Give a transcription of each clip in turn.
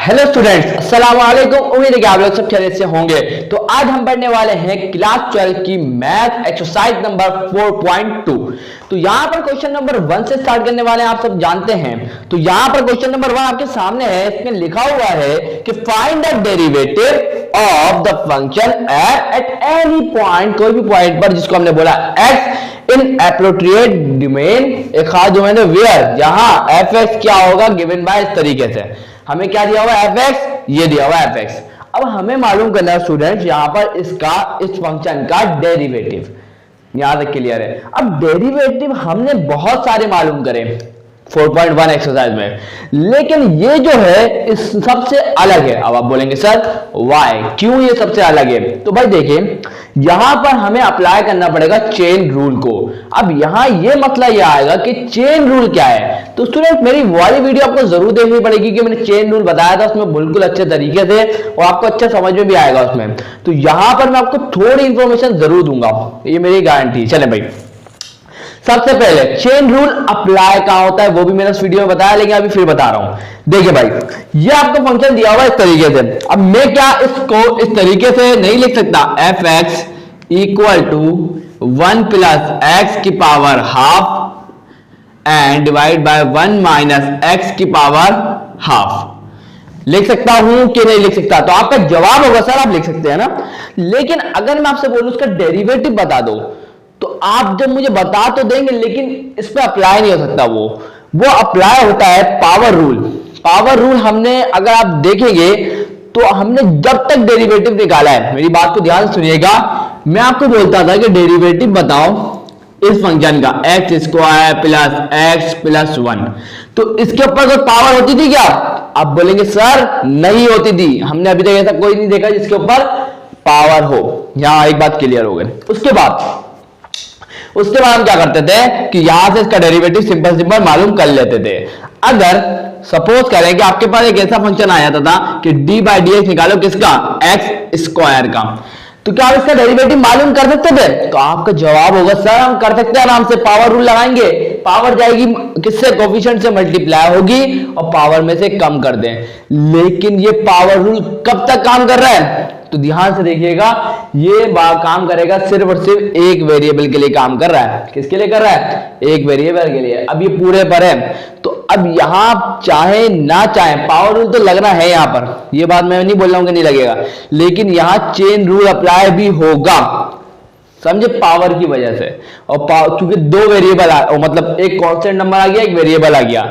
Hello students, अस्सलाम वालेकुम। उम्मीद है कि आप लोग सब खैरियत से होंगे। तो आज हम पढ़ने वाले हैं क्लास 12 की मैथ एक्सरसाइज नंबर 4.2। तो यहाँ पर क्वेश्चन नंबर 1 से स्टार्ट करने वाले हैं, आप सब जानते हैं। तो यहाँ पर क्वेश्चन नंबर 1 आपके सामने है। इसमें लिखा हुआ है कि find the derivative of the function at any point, कोई भी पॉइंट पर जिसको हमने बोला x इन एप्रोप्रिएट डोमेन, एक खास डोमेन है वेयर, जहां f(x) क्या होगा गिवन बाय इस तरीके से। हमें क्या दिया हुआ f(x), ये दिया हुआ f(x). अब हमें मालूम करना है स्टूडेंट्स यहां पर इसका, इस फंक्शन का डेरिवेटिव। यहां तक क्लियर है। अब डेरिवेटिव हमने बहुत सारे मालूम करे 4.1 एक्सरसाइज में, लेकिन ये जो है इस सबसे अलग है। अब आप बोलेंगे सर वाई, क्यों ये सबसे अलग है? तो भाई देखिए, यहां पर हमें अप्लाई करना पड़ेगा चेन रूल को। अब यहां ये मसला ये आएगा कि चेन रूल क्या है। तो स्टूडेंट मेरी वाली वीडियो आपको जरूर देखनी पड़ेगी कि मैंने चेन रूल बताया था उसमें बिल्कुल अच्छे तरीके से, और आपको अच्छा समझ में भी आएगा उसमें। तो यहां पर मैं आपको थोड़ी इंफॉर्मेशन जरूर दूंगा, ये मेरी गारंटी। चले भाई, सबसे पहले चेन रूल अप्लाई कहां होता है वो भी मैंने इस वीडियो में बताया, लेकिन अभी फिर बता रहा हूं। देखिए भाई, ये आपको फंक्शन दिया हुआ है इस तरीके से। अब मैं क्या इसको इस तरीके से नहीं लिख सकता, f(x) equal to 1 plus x की power half and divide by 1 minus x की पावर हाफ। लिख सकता हूं कि नहीं लिख सकता? तो आपका जवाब होगा सर आप लिख सकते हैं ना। लेकिन अगर मैं आपसे बोलूं उसका डेरिवेटिव बता दो, तो आप जब मुझे बता तो देंगे, लेकिन इस पर अप्लाई नहीं हो सकता। वो अप्लाई होता है पावर रूल। पावर रूल हमने, अगर आप देखेंगे तो हमने जब तक डेरिवेटिव निकाला है, मेरी बात को ध्यान सुनिएगा, मैं आपको बोलता था कि डेरिवेटिव बताओ इस फंक्शन का x² प्लस x प्लस 1, तो इसके ऊपर कोई पावर होती थी क्या? आप बोलेंगे सर नहीं होती थी, हमने अभी तक ऐसा कोई नहीं देखा जिसके ऊपर पावर हो। यहां एक बात क्लियर हो गई। उसके बाद हम क्या करते थे कि यहां से इसका डेरिवेटिव सिंपल मालूम कर लेते थे। अगर सपोज करें कि आपके पास एक ऐसा फंक्शन आ जाता था कि d/dx निकालो किसका, x² का, तो क्या आप इसका डेरिवेटिव मालूम कर सकते थे? तो आपका जवाब होगा सर हम कर सकते हैं आराम से। पावर रूल लगाएंगे, पावर जाएगी किससे, कोफिशिएंट से मल्टीप्लाई होगी और पावर में से कम कर दें। लेकिन ये पावर रूल कब तक काम कर रहा है? तो ध्यान से देखिएगा, ये काम करेगा सिर्फ और सिर्फ एक वेरिएबल के लिए काम कर रहा है। किसके लिए कर रहा है? एक वेरिएबल के लिए। अब ये पूरे पर है, तो अब यहां चाहे ना चाहे पावर रूल तो लगना है यहां पर। ये बात मैं नहीं बोल रहा हूं कि नहीं लगेगा, लेकिन यहां चेन रूल अप्लाई भी होगा, समझे, पावर की वजह से। और क्योंकि दो वेरिएबल मतलब एक कांस्टेंट नंबर आ गया, एक वेरिएबल आ गया,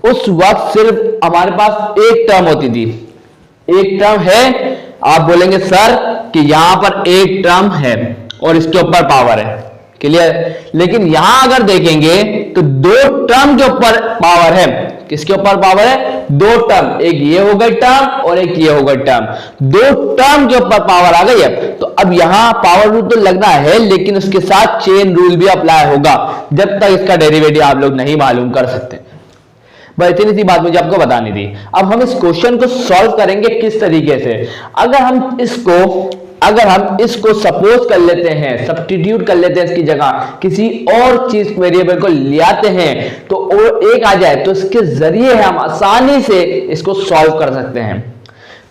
उस वक्त सिर्फ हमारे पास एक टर्म होती थी। एक टर्म है, आप बोलेंगे सर कि यहां पर एक टर्म है और इसके ऊपर पावर है, क्लियर। लेकिन यहां अगर देखेंगे तो दो टर्म के ऊपर पावर है। किसके ऊपर पावर है? दो टर्म, एक ये हो गई टर्म और एक ये हो गई टर्म। दो टर्म के ऊपर पावर आ गई है, तो अब यहां पावर रूल तो लगना है, लेकिन उसके साथ चेन रूल भी अप्लाई होगा जब तक इसका डेरिवेटिव आप लोग नहीं मालूम कर सकते। बस इतनी सी बात मुझे आपको बतानी थी। अब हम इस क्वेश्चन को सॉल्व करेंगे किस तरीके से। अगर हम इसको सपोज कर लेते हैं, सब्स्टिट्यूट कर लेते हैं, इसकी जगह किसी और चीज वेरिएबल को ले आते हैं तो और एक आ जाए, तो इसके जरिए हम आसानी से इसको सॉल्व कर सकते हैं।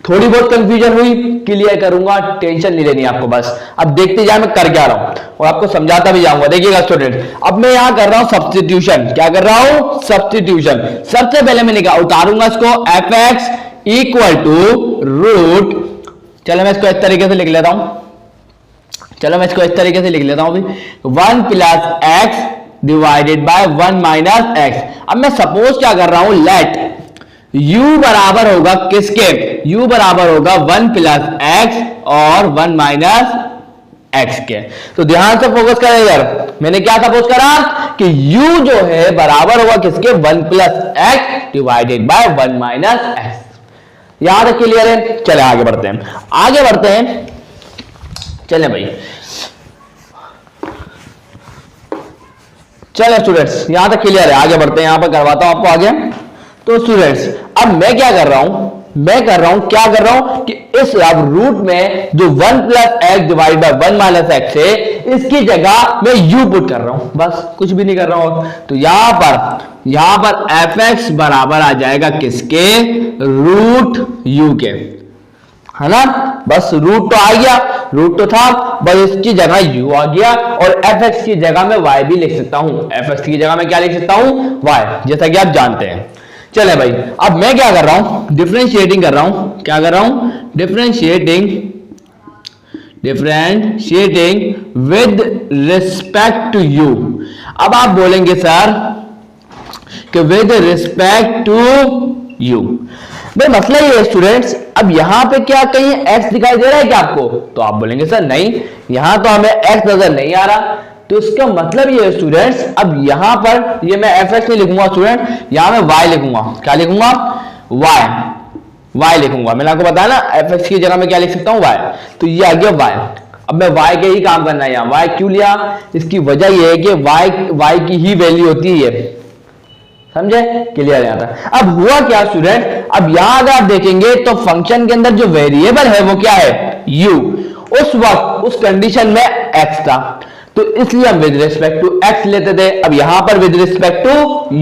थोड़ी बहुत कंफ्यूजन हुई, क्लियर करूंगा, टेंशन नहीं लेनी आपको। बस अब देखते जाए मैं कर क्या रहा हूं और आपको समझाता भी जाऊंगा। देखिएगा स्टूडेंट, अब मैं यहां कर रहा हूं सब्स्टिट्यूशन। क्या कर रहा हूं? सब्स्टिट्यूशन। सबसे पहले मैं उतारूंगा इसको f(x) इक्वल टू रूट, चलो मैं इसको इस तरीके से लिख लेता हूं, 1 plus x divided by 1 minus x। अब मैं सपोज क्या कर रहा हूं, लेट u बराबर होगा किसके? u बराबर होगा 1 प्लस x और 1 माइनस x के। तो ध्यान से फोकस करें यार, मैंने क्या सपोज करा कि u जो है बराबर होगा किसके? 1 plus x divided by 1 minus x। यहां तक क्लियर है? चले आगे बढ़ते हैं, चले भाई, चले स्टूडेंट्स, यहां तक क्लियर है, आगे बढ़ते हैं। यहां पर करवाता हूं आपको आगे। तो स्टूडेंट्स अब मैं क्या कर रहा हूं, मैं कर रहा हूं, क्या कर रहा हूं कि इस अब रूट में जो 1 plus x divide by 1 minus x है, इसकी जगह मैं यू पुट कर रहा हूं, बस कुछ भी नहीं कर रहा हूं। तो यहां पर एफ एक्स बराबर आ जाएगा किसके, रूट यू के, है ना। बस रूट तो आ गया, रूट तो था, बस इसकी जगह यू आ गया और एफ एक्स की जगह मैं वाई भी लिख सकता हूं। एफ एक्स की जगह मैं क्या लिख सकता हूं, वाई, जैसा कि आप जानते हैं। चले भाई, अब मैं क्या कर रहा हूं, डिफरेंशिएटिंग कर रहा हूं। क्या कर रहा हूं, differentiating with respect to u. अब आप बोलेंगे सर कि विद रिस्पेक्ट टू यू, भाई मसला ये है स्टूडेंट्स, अब यहां पे क्या कहीं x दिखाई दे रहा है क्या आपको, तो आप बोलेंगे सर नहीं, यहां तो हमें x नजर नहीं आ रहा। तो इसका मतलब ये है स्टूडेंट्स, अब यहां पर ये मैं fx नहीं लिखूंगा स्टूडेंट, यहां मैं y लिखूंगा। क्या लिखूंगा, y लिखूंगा। मैंने आपको बताया ना fx की जगह में क्या लिख सकता हूं, y। तो ये आ गया y। अब मैं y के ही काम करना है यहां। y क्यों लिया, इसकी वजह यह है कि y की ही वैल्यू होती है, समझे, क्लियर आता है। अब हुआ क्या स्टूडेंट, अब यहां अगर आप देखेंगे तो फंक्शन के अंदर जो वेरिएबल है वो क्या है, u। उस वक्त उस कंडीशन में x था, तो इसलिए हम विद रिस्पेक्ट टू x लेते थे। अब यहां पर विद रिस्पेक्ट टू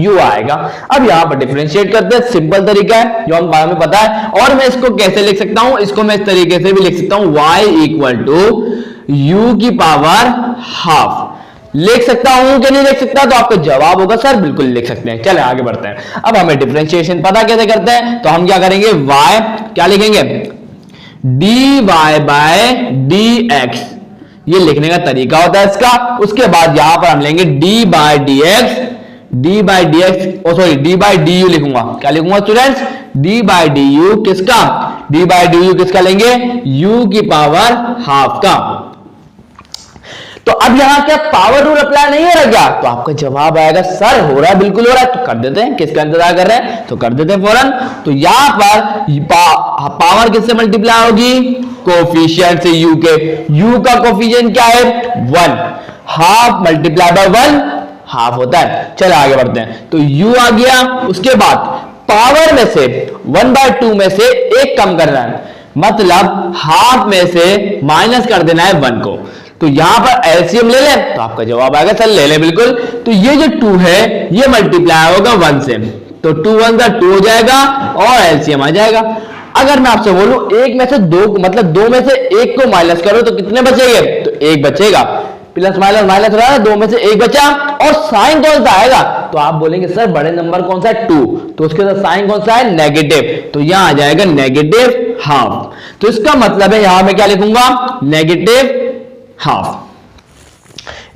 u आएगा। अब यहां पर डिफरेंशिएट करते हैं, सिंपल तरीका है जो हमें पता है। और मैं इसको कैसे लिख सकता हूं, इसको मैं इस तरीके से भी लिख सकता हूं, y इक्वल टू u की पावर हाफ। लिख सकता हूं कि नहीं लिख सकता, तो आपका जवाब होगा सर बिल्कुल लिख सकते हैं। चले आगे बढ़ते हैं। अब हमें डिफरेंशिएशन पता कैसे करते हैं, तो हम क्या करेंगे, y क्या लिखेंगे, dy बाय dx, ये लिखने का तरीका होता है इसका। उसके बाद यहां पर हम लेंगे d बाय du लिखूंगा। क्या लिखूंगा स्टूडेंट्स, d बाय du किसका, d बाय du किसका लेंगे, u की पावर हाफ का। तो अब यहां क्या पावर रूल अप्लाई नहीं हो रहा क्या, तो आपका जवाब आएगा सर हो रहा है, बिल्कुल हो रहा है। तो कर देते हैं, किसका इंतजार कर रहे हैं, तो कर देते हैं फौरन। तो यहां पर पावर किससे मल्टीप्लाई होगी, कोफिशिएंट से u के। u का कोफिशिएंट क्या है, 1, हाफ मल्टीप्लाई बाय 1 हाफ होता है। चलो आगे बढ़ते हैं। तो u आ गया, उसके बाद पावर में से 1/2 में से 1 कम करना है, मतलब हाफ में से माइनस कर देना है 1 को। तो यहां पर एलसीएम ले लें, तो आपका जवाब आएगा सर ले लें बिल्कुल। तो ये जो 2 है ये मल्टीप्लाई होगा 1 से, तो 2 1 2 हो जाएगा और एलसीएम आ जाएगा। अगर मैं आपसे बोलूं एक में से 2, मतलब 2 में से 1 को माइनस करो तो कितने बचेंगे, तो 1 बचेगा। प्लस माइनस रहा है, 2 में से 1 बचा और साइन कौन सा आएगा, तो आप बोलेंगे सर बड़े नंबर कौन सा है, 2, तो उसके साथ साइन कौन सा है, नेगेटिव। तो यहां आ जाएगा नेगेटिव हाफ। तो इसका मतलब है यहां मैं क्या लिखूंगा, नेगेटिव हाफ।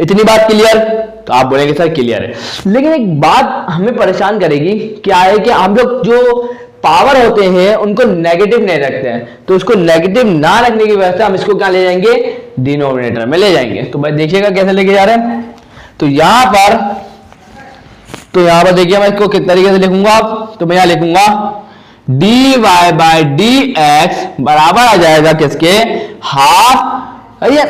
इतनी बात क्लियर, तो आप बोलेंगे सर क्लियर है। लेकिन एक बात हमें परेशान करेगी, क्या है कि हम लोग जो पावर होते हैं उनको नेगेटिव नहीं रखते हैं, तो उसको नेगेटिव ना रखने की वजह से हम इसको क्या ले जाएंगे, डिनोमिनेटर में ले जाएंगे। तो भाई देखिएगा कैसे लेके जा रहे हैं। तो यहां पर देखिए मैं इसको किस तरीके से लिखूंगा, तो मैं यहां लिखूंगा dy बाय dx बराबर आ जाएगा किसके, हाफ। और ये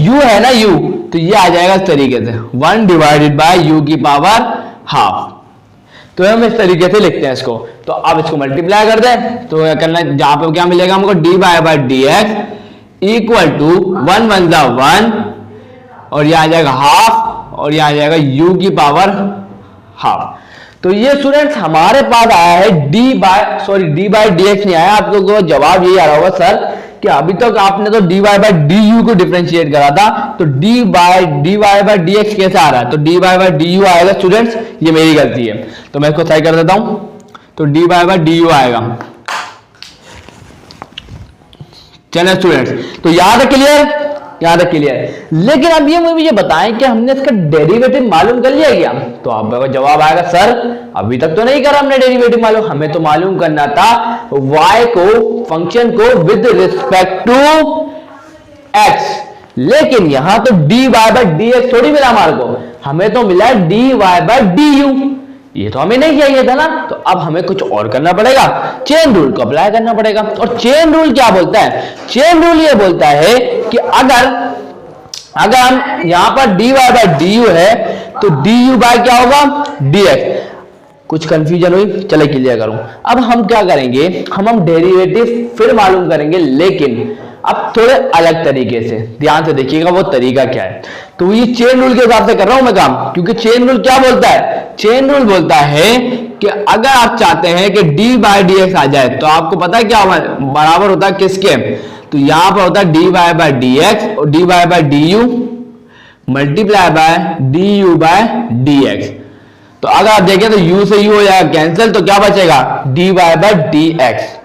u है ना, u, तो ये आ जाएगा इस तरीके से 1 डिवाइडेड बाय u की पावर हाफ। तो हम इस तरीके से लिखते हैं इसको। तो अब इसको मल्टीप्लाई कर दें, तो करना जहां पे क्या मिलेगा हमको, dy by dx equal to 1 1 जा 1 और ये आ जाएगा हाफ और ये आ जाएगा u की पावर हाफ। तो ये स्टूडेंट्स हमारे पास आया है dy बाय dx नहीं आया। आप लोगों को जवाब यही आ रहा होगा सर कि अभी तक आपने तो dy बाय du को डिफरेंशिएट करा था, तो dy बाय dx कैसे आ रहा है, तो dy बाय du आएगा स्टूडेंट्स, ये मेरी गलती है। तो मैं इसको सही कर देता हूं, तो dy बाय du आएगा। चलिए स्टूडेंट्स, तो यहां तक क्लियर। लेकिन अब ये मुझे बताएं कि हमने इसका डेरिवेटिव मालूम कर लिया क्या, तो आपका जवाब आएगा सर अभी तक तो नहीं करा हमने डेरिवेटिव मालूम, हमें तो मालूम करना था y को, फंक्शन को विद रिस्पेक्ट टू x। लेकिन यहां तो dy बाय dx थोड़ी मिला हमारे को, हमें तो मिला dy बाय du, ये तो हमें नहीं चाहिए था ना। तो अब हमें कुछ और करना पड़ेगा, चेन रूल को अप्लाई करना पड़ेगा। और चेन रूल क्या बोलता है, चेन रूल ये बोलता है कि अगर हम यहां पर dy बाय du है तो du बाय क्या होगा, dx। कुछ कंफ्यूजन हुई? चले क्लियर करूं। अब हम क्या करेंगे, हम डेरिवेटिव फिर मालूम करेंगे, लेकिन अब थोड़े अलग तरीके से। ध्यान से देखिएगा वो तरीका क्या है। तो ये चेन रूल के हिसाब से कर रहा हूं मैं काम, क्योंकि चेन रूल क्या बोलता है, चेन रूल बोलता है कि अगर आप चाहते हैं कि डी बाई डी एक्स आ जाए तो आपको पता है क्या बराबर होता है किसके, तो यहां पर होता है D Y by D X और D Y by D U multiply by D U by D x. तो अगर आप देखें तो u से u हो जाएगा कैंसिल, तो क्या बचेगा dy by D x.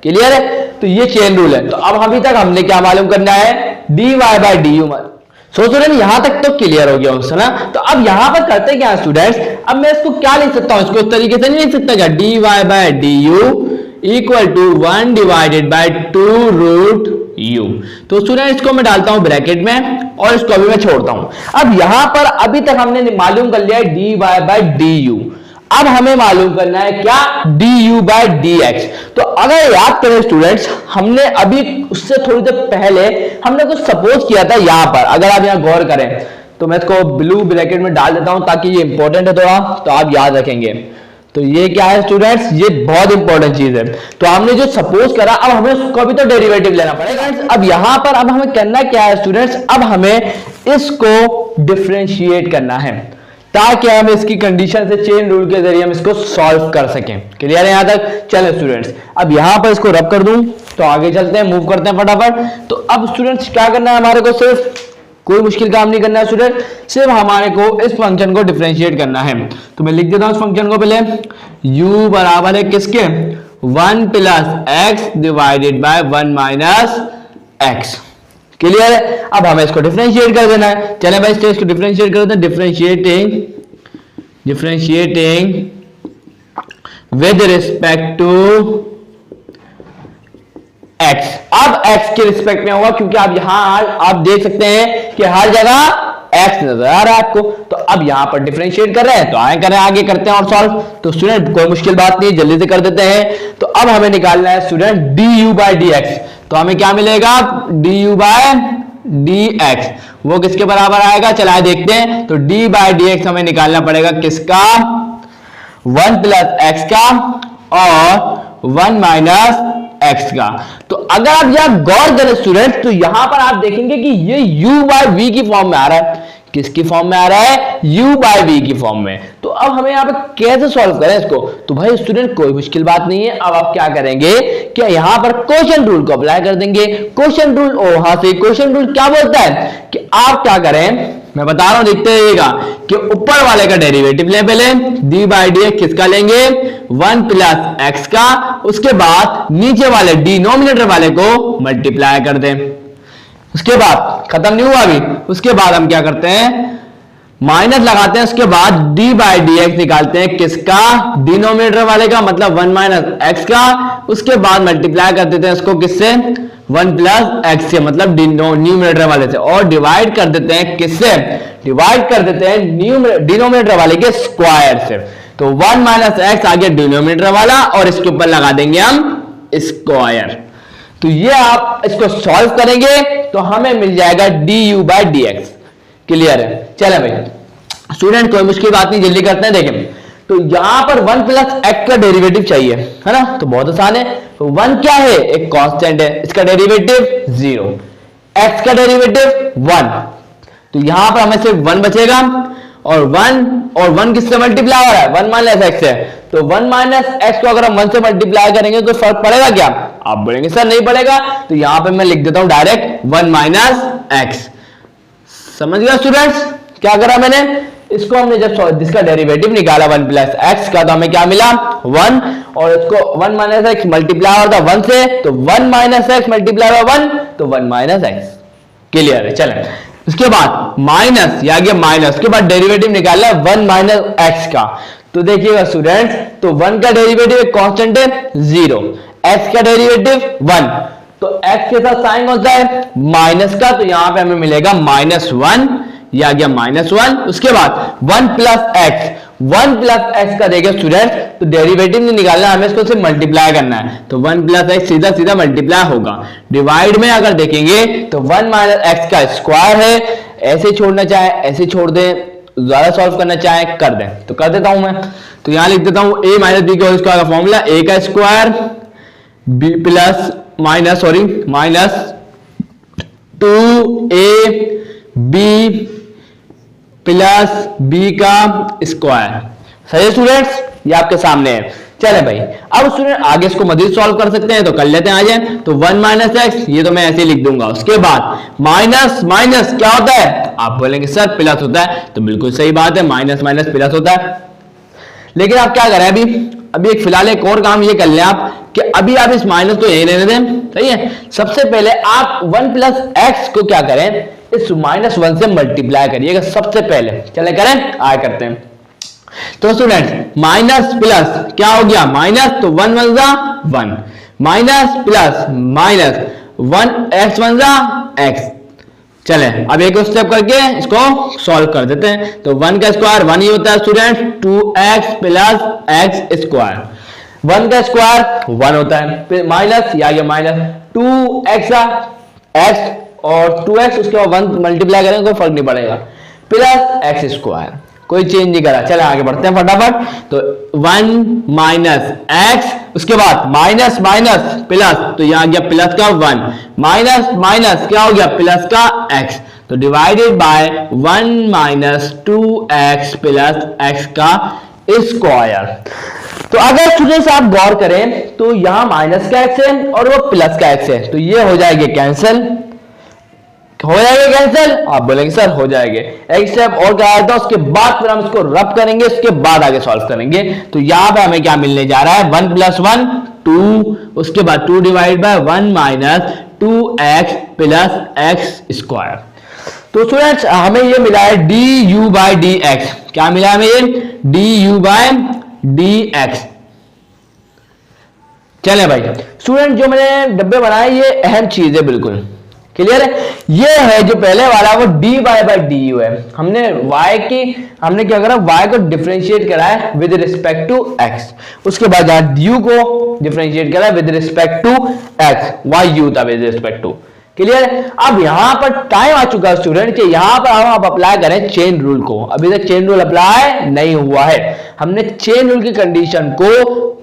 Clear है? तो ये चेन रूल है। तो अब अभी तक हमने क्या मालूम करना है, dy by D u. So student यहां तक तो क्लियर हो गया उससे ना। तो अब यहां पर करते क्या स्टूडेंट्स, अब मैं इसको क्या लिख सकता हूं, इसको इस तरीके से नहीं लिख सकता क्या, dy by D u equal to 1 divided by 2 root u। तो स्टूडेंट इसको मैं डालता हूं ब्रैकेट में और इसको अभी मैं छोड़ता हूं। अब यहां पर अभी तक हमने मालूम कर लिया है dy बाय डी यू। अब हमें मालूम करना है क्या, du बाय डी एक्स। तो अगर याद करें स्टूडेंट्स, हमने अभी उससे थोड़ी देर पहले हमने कुछ सपोज किया था यहां पर। अगर आप यहां गौर करें तो मैं इसको ब्लू ब्रैकेट में डाल देता हूं ताकि ये इंपॉर्टेंट है थोड़ा, तो आप याद रखेंगे। तो ये क्या है स्टूडेंट्स, ये बहुत इंपॉर्टेंट चीज है। तो हमने जो सपोज करा, अब हमें उसको भी तो डेरिवेटिव लेना पड़ेगा। अब यहां पर अब हमें करना क्या है स्टूडेंट्स, अब हमें इसको डिफरेंशिएट करना है ताकि हम इसकी कंडीशन से चेन रूल के जरिए हम इसको सॉल्व कर सकें। क्लियर है यहां तक? चलो स्टूडेंट्स अब यहां पर इसको रब कर दूं तो आगे चलते हैं, मूव करते हैं फटाफट। तो अब स्टूडेंट्स क्या करना है हमारे को, सिर्फ कोई मुश्किल काम नहीं करना है स्टूडेंट, सिर्फ हमारे को इस फंक्शन को डिफरेंशिएट करना है। तो मैं लिख देता हूं इस फंक्शन को पहले, u बराबर है किसके, 1 plus x divided by 1 minus x. Clear है? अब हमें इसको डिफरेंशिएट कर देना है। चले भाई इसको डिफरेंशिएट कर देते हैं, differentiating with respect to x। अब x के रिस्पेक्ट में होगा क्योंकि आप यहां आप देख सकते हैं कि हर जगह x नजर आ रहा है आपको। तो अब यहां पर डिफरेंशिएट कर रहे हैं तो आगे करते हैं और सॉल्व। तो स्टूडेंट कोई मुश्किल बात नहीं, जल्दी से कर देते हैं। तो अब हमें निकालना है student du by D x. तो हमें क्या मिलेगा, du बाय डी एक्स, वो किसके बराबर आएगा, चला देखते हैं। तो d बाय डी एक्स हमें निकालना पड़ेगा किसका, 1 प्लस एक्स का और 1 माइनस एक्स का। तो अगर आप यहां गौर करें स्टूडेंट तो यहां पर आप देखेंगे कि ये u बाय v की फॉर्म में आ रहा है। किसकी फॉर्म में आ रहा है, u बाय v की फॉर्म में। तो अब हमें यहां पे कैसे सॉल्व करें इसको, तो भाई स्टूडेंट कोई मुश्किल बात नहीं है। अब आप क्या करेंगे कि यहां पर क्वोशिएंट रूल को अप्लाई कर देंगे। क्वोशिएंट रूल, और वहां से क्वोशिएंट रूल क्या बोलता है कि आप क्या करें, मैं बता रहा हूं, देखते रहिएगा कि ऊपर वाले का डेरिवेटिव लें पहले, d बाई डी एक्स किसका लेंगे, 1 प्लस एक्स का, उसके बाद नीचे वाले डिनोमिनेटर वाले को मल्टीप्लाई कर दें। उसके बाद खत्म नहीं हुआ अभी, उसके बाद हम क्या करते हैं, माइनस लगाते हैं, उसके बाद d बाई डी एक्स निकालते हैं किसका, डिनोमिनेटर वाले का, मतलब 1 माइनस एक्स का, उसके बाद मल्टीप्लाई कर देते हैं उसको किससे, 1 प्लस एक्स से, मतलब न्यूमिनेटर वाले से, और डिवाइड कर देते हैं किससे, डिवाइड कर देते हैं डिनोमिनेटर वाले के स्क्वायर से। तो 1 माइनस एक्स आ गया डिनोमिनेटर वाला और इसके ऊपर लगा देंगे हम स्क्वायर। तो ये आप इसको सॉल्व करेंगे तो हमें मिल जाएगा du by D x. Clear है? चले भाई स्टूडेंट कोई मुश्किल बात नहीं, जल्दी करते हैं। देखें तो यहां पर 1 प्लस एक्स का डेरिवेटिव चाहिए है ना, तो बहुत आसान है। तो 1 क्या है, एक कांस्टेंट है, इसका डेरिवेटिव 0, एक्स का डेरिवेटिव 1, तो यहां पर हमें सिर्फ 1 बचेगा, और 1 किससे मल्टीप्लाई हो रहा है, 1 माइनस एक्स है। तो 1 माइनस एक्स को अगर हम 1 से मल्टीप्लाई करेंगे तो फर्क पड़ेगा क्या, आप बोलेंगे सर नहीं पड़ेगा। तो यहां पे मैं लिख देता हूं डायरेक्ट 1 माइनस एक्स। समझ गया स्टूडेंट्स क्या करा मैंने, इसको हमने जब जिसका डेरिवेटिव निकाला 1 प्लस एक्स का, तो हमें क्या मिला 1, और इसको 1 माइनस एक्स मल्टीप्लाई होता 1 से, तो 1 माइनस एक्स मल्टीप्लाई हुआ 1, तो 1 माइनस एक्स। क्लियर है? चलें उसके बाद माइनस, या गया माइनस, उसके बाद डेरिवेटिव निकाला 1 माइनस एक्स का। तो देखिएगा स्टूडेंट्स, तो 1 का डेरिवेटिव एक कांस्टेंट है 0, एक्स का डेरिवेटिव 1, तो x के साथ साइन कौन सा है, माइनस का, तो यहां पे हमें मिलेगा -1, या गया -1। उसके बाद 1 प्लस एक्स का देखिए स्टूडेंट, तो डेरिवेटिव नहीं निकालना, हमें इसको सिर्फ मल्टीप्लाई करना है। तो 1 प्लस एक्स सीधा सीधा मल्टीप्लाई होगा। डिवाइड में अगर देखेंगे तो 1 माइनस एक्स का स्क्वायर है, ऐसे छोड़ना चाहे ऐसे छोड़ दें, ज्यादा सॉल्व करना चाहें कर दें, तो कर देता हूं मैं। तो यहां लिख देता हूं a माइनस बी के होल स्क्वायर का फॉर्मूला a का square b plus minus 2ab plus b का स्क्वायर। सही है स्टूडेंट्स, ये आपके सामने है। चले भाई, अब स्टूडेंट आगे इसको मजीद सॉल्व कर सकते हैं, तो कर लेते हैं। आ जाए तो 1 माइनस एक्स, ये तो मैं ऐसे लिख दूंगा। उसके बाद माइनस माइनस क्या होता है, आप बोलेंगे सर प्लस होता है, तो बिल्कुल सही बात है, माइनस माइनस प्लस होता है। लेकिन आप क्या करें, अभी एक फिलहाल एक और काम ये कर लें आप कि अभी आप इस माइनस को यही रहने दें। सही है, सबसे पहले आप 1 प्लस एक्स को क्या करें, इस -1 से मल्टीप्लाई करिएगा सबसे पहले। चले करें, आए करते हैं। तो स्टूडेंट माइनस प्लस क्या हो गया, माइनस, तो 1 1 जा 1, माइनस प्लस माइनस 1 x 1 जा x। चले अब एक स्टेप करके इसको सॉल्व कर देते हैं। तो 1 का स्क्वायर 1 ही होता है student, 2x plus x square. 1 का स्क्वायर 1 होता है, माइनस या ये माइनस 2x x और 2x, उसके बाद 1 मल्टीप्लाई करेंगे कोई फर्क नहीं पड़ेगा, प्लस x स्क्वायर, कोई चेंज नहीं करा। चले आगे बढ़ते हैं फटाफट। तो 1 माइनस एक्स, उसके बाद माइनस माइनस प्लस, तो यहां गया प्लस का 1, माइनस माइनस क्या हो गया, प्लस का x, तो divided by 1 minus 2x plus x का स्क्वायर। तो अगर स्टूडेंट्स आप गौर करें तो यहां माइनस का x है और वो प्लस का x है, तो ये हो जाएंगे कैंसिल, हो जाएगा कैंसिल। आप बोलेंगे सर हो जाएंगे, एक स्टेप और कराया था, उसके बाद फिर हम इसको रब करेंगे, उसके बाद आगे सॉल्व करेंगे। तो यहां पे हमें क्या मिलने जा रहा है, 1 प्लस 1 2, उसके बाद 2 divide by 1 minus 2x plus x square. तो स्टूडेंट्स हमें ये मिला है du बाय dx, क्या मिला हमें ये du बाय dx। चले भाई स्टूडेंट, जो मैंने डब्बे बनाए ये अहम चीज है, बिल्कुल क्लियर है। ये है जो पहले वाला वो dy बाय du है, हमने क्या करा, y को डिफरेंशिएट करा है विद रिस्पेक्ट टू x, उसके बाद du को डिफरेंशिएट करा है with respect to x, y था विद रिस्पेक्ट टू। क्लियर है। अब यहां पर टाइम आ चुका है स्टूडेंट कि यहां पर हम आप अप्लाई करें चेन रूल को। अभी तक चेन रूल अप्लाई नहीं हुआ है, हमने चेन रूल की कंडीशन को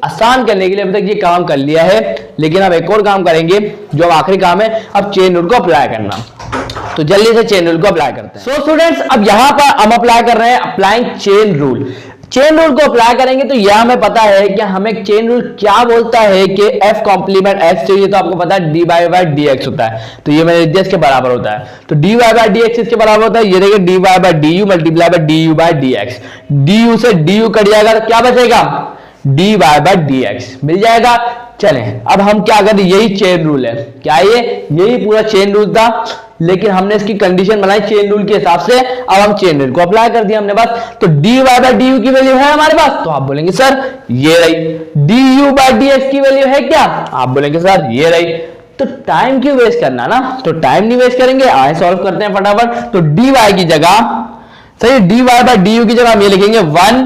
आसान करने के लिए अभी तक ये काम कर लिया है, लेकिन अब एक और काम करेंगे जो अब आखिरी काम है, अब चेन रूल को अप्लाई करना। तो जल्दी से चेन रूल को अप्लाई करते हैं। सो स्टूडेंट्स अब यहां पर हम अप्लाई कर रहे हैं applying chain rule. Chain rule को अप्लाई करेंगे तो यह हमें पता है कि हमें चेन रूल क्या बोलता है कि f कॉम्प्लीमेंट x चाहिए, तो आपको पता है dy बाय dx होता है, तो ये मेरे इसके बराबर होता है। तो dy बाय dx इसके बराबर होता है, ये देखिए dy by du multiply by du by dx, du से du कट जाएगा तो क्या बचेगा, dy बाय dx मिल जाएगा। चलें अब हम क्या करें, यही चेन रूल है, क्या यही पूरा चेन रूल था, लेकिन हमने इसकी कंडीशन बनाई चेन रूल के हिसाब से। अब हम चेन रूल को अप्लाई कर दिया हमने बस। तो dy बाय du की वैल्यू है हमारे पास, तो आप बोलेंगे सर ये रही। du बाय dx की वैल्यू है क्या, आप बोलेंगे सर ये रही। तो टाइम क्यों वेस्ट करना ना, तो टाइम नहीं वेस्ट करेंगे, आए सॉल्व करते हैं फटाफट। तो dy की जगह, सही, dy बाय du की जगह हम ये लिखेंगे 1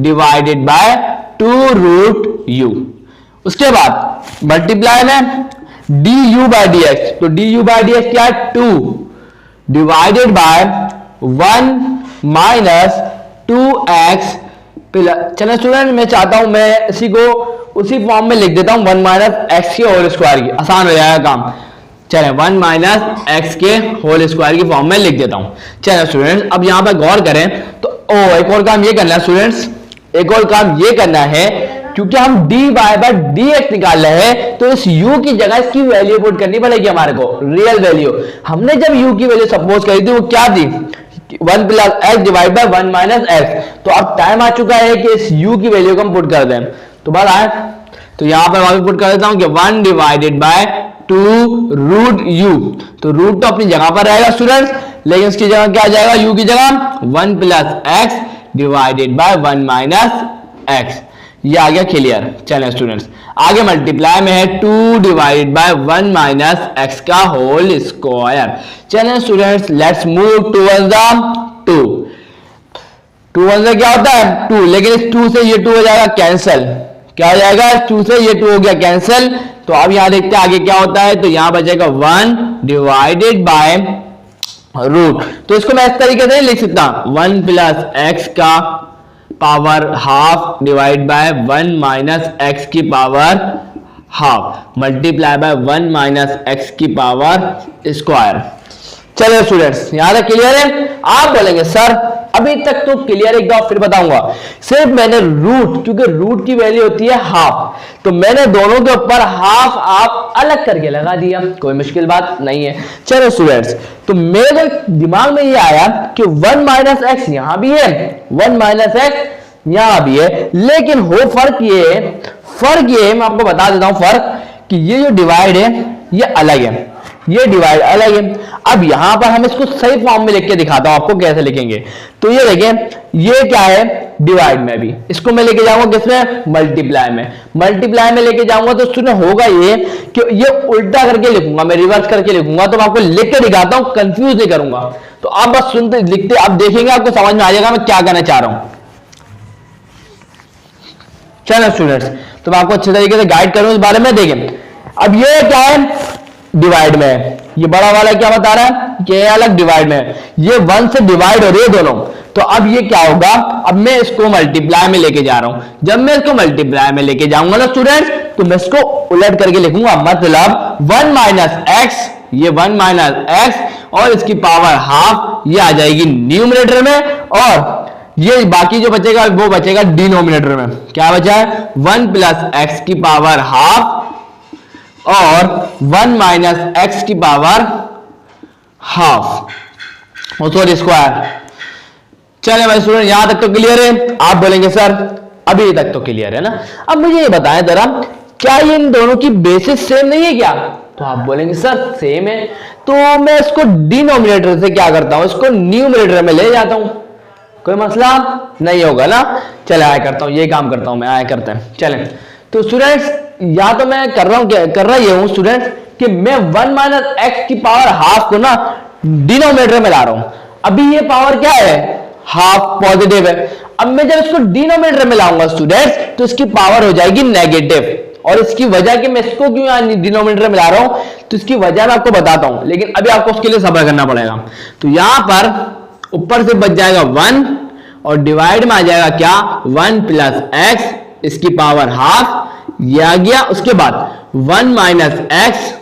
डिवाइडेड बाय 2 रूट u, उसके बाद मल्टीप्लाई में du बाय dx, तो du बाय dx क्या है 2 divided by 1 minus 2x plus. चलो स्टूडेंट मैं चाहता हूं मैं इसी को उसी फॉर्म में लिख देता हूं 1 माइनस एक्स के होल स्क्वायर की, आसान हो जाएगा काम। चले 1 माइनस एक्स के होल स्क्वायर की फॉर्म में लिख देता हूं। चलो स्टूडेंट्स अब यहां पर गौर करें तो एक और काम ये करना है स्टूडेंट्स, एक और काम ये करना है, क्योंकि हम dy बाय dx निकाल रहे हैं तो इस u की जगह इसकी वैल्यू पुट करनी पड़ेगी हमारे को, रियल वैल्यू। हमने जब u की वैल्यू सपोज करी थी वो क्या थी, 1 plus x divide by 1 minus x. तो अब टाइम आ चुका है कि इस u की वैल्यू को हम पुट कर दें, तो बात आए तो यहां पर मैं पुट कर देता हूं कि 1 डिवाइडेड बाय 2 रूट u, तो रूट तो अपनी जगह पर रहेगा स्टूडेंट्स, लेकिन इसकी जगह क्या आ जाएगा, u की जगह 1 plus x divided by 1 minus x, ये आ गया क्लियर। चलें स्टूडेंट्स आगे मल्टीप्लाई में है 2 डिवाइडेड बाय 1 माइनस एक्स का होल स्क्वायर। चलें students let's move towards the 2 क्या होता है 2, लेकिन इस 2 से ये 2 हो जाएगा कैंसिल, क्या हो जाएगा, इस 2 से ये 2 हो गया कैंसिल। तो अब यहां देखते हैं आगे क्या होता है, तो यहां बचेगा 1 डिवाइडेड बाय रूट। तो इसको मैं इस तरीके से लिख सकता हूं 1 प्लस एक्स का power half divide by 1 minus X की power half multiply by 1 minus X की पावर स्क्वायर। चलो स्टूडेंट्स, यहां तक क्लियर है? आप बोलेंगे सर अभी तक तो क्लियर, एक बार फिर बताऊंगा। सिर्फ मैंने रूट, क्योंकि रूट की वैल्यू होती है हाफ, तो मैंने दोनों के ऊपर हाफ आप अलग करके लगा दिया, कोई मुश्किल बात नहीं है। चलो स्टूडेंट्स, तो मेरे दिमाग में ये आया कि 1 माइनस एक्स यहां भी है, 1 माइनस एक्स यहां भी है, लेकिन हो फर्क ये मैं आपको बता देता हूं फर्क, कि ये जो डिवाइड है ये अलग है, ये डिवाइड अलग है। अब यहां पर हम इसको सही फॉर्म में लिख के दिखाता हूं आपको कैसे लिखेंगे। तो ये देखें, ये क्या है डिवाइड में, भी इसको मैं लेके जाऊंगा किसमें, मल्टीप्लाई में। मल्टीप्लाई में लेके जाऊंगा तो उसमें होगा ये कि ये उल्टा करके लिखूंगा, मैं रिवर्स करके लिखूंगा। तो मैं आपको लिख के दिखाता हूं, कंफ्यूज नहीं करूंगा। तो आप बस सुनते लिखते आप देखेंगे, आपको समझ में आ जाएगा मैं क्या कहना चाह रहा हूं। चलो स्टूडेंट्स, तो मैं आपको अच्छे तरीके से गाइड करूं इस बारे में। देखें अब ये क्या है, डिवाइड में है, ये बड़ा वाला क्या बता रहा है कि ये अलग डिवाइड में है, ये 1 से डिवाइड हो रही है दोनों। तो अब ये क्या होगा, अब मैं इसको मल्टीप्लाई में लेके जा रहा हूं। जब मैं इसको मल्टीप्लाई में लेके जाऊंगा ना स्टूडेंट्स, तो मैं इसको उलट करके लिखूंगा, मतलब 1 माइनस एक्स, ये 1 माइनस एक्स और इसकी पावर हाफ, ये आ जाएगी न्यूमरेटर में, और ये बाकी जो बचेगा वो बचेगा डिनोमिनेटर में। क्या बचा है, 1 प्लस एक्स की पावर हाफ और 1 माइनस एक्स की पावर हाफ, सॉरी स्क्वायर। चले भाई स्टूडेंट, यहां तक तो क्लियर है? आप बोलेंगे सर अभी तक तो क्लियर है ना। अब मुझे ये बताएं जरा, क्या ये इन दोनों की बेसिस सेम नहीं है क्या? तो आप बोलेंगे सर सेम है। तो मैं इसको डिनोमिनेटर से क्या करता हूं, इसको न्यूमरेटर में ले जाता हूं, कोई मसला नहीं होगा ना। चले आया करता हूं, ये काम करता हूं मैं, आया करते हैं। चलें तो स्टूडेंट्स, या तो मैं कर रहा हूं, क्या कर रहा ये हूं स्टूडेंट्स, कि मैं 1 माइनस एक्स की पावर हाफ को ना डिनोमिनेटर में ला रहा हूं। अभी ये पावर क्या है, हाफ पॉजिटिव है। अब मैं जब इसको डिनोमिनेटर में लाऊंगा स्टूडेंट्स, तो इसकी पावर हो जाएगी नेगेटिव। और इसकी वजह कि मैं इसको क्यों यहां डिनोमिनेटर में ला रहा हूं, तो इसकी वजह मैं आपको बताता हूं, लेकिन अभी आपको उसके लिए सब्र करना पड़ेगा। तो यहां पर ऊपर से बच जाएगा 1 और डिवाइड में आ जाएगा क्या, 1 प्लस एक्स इसकी पावर हाफ, ये आ गया। उसके बाद 1 माइनस एक्स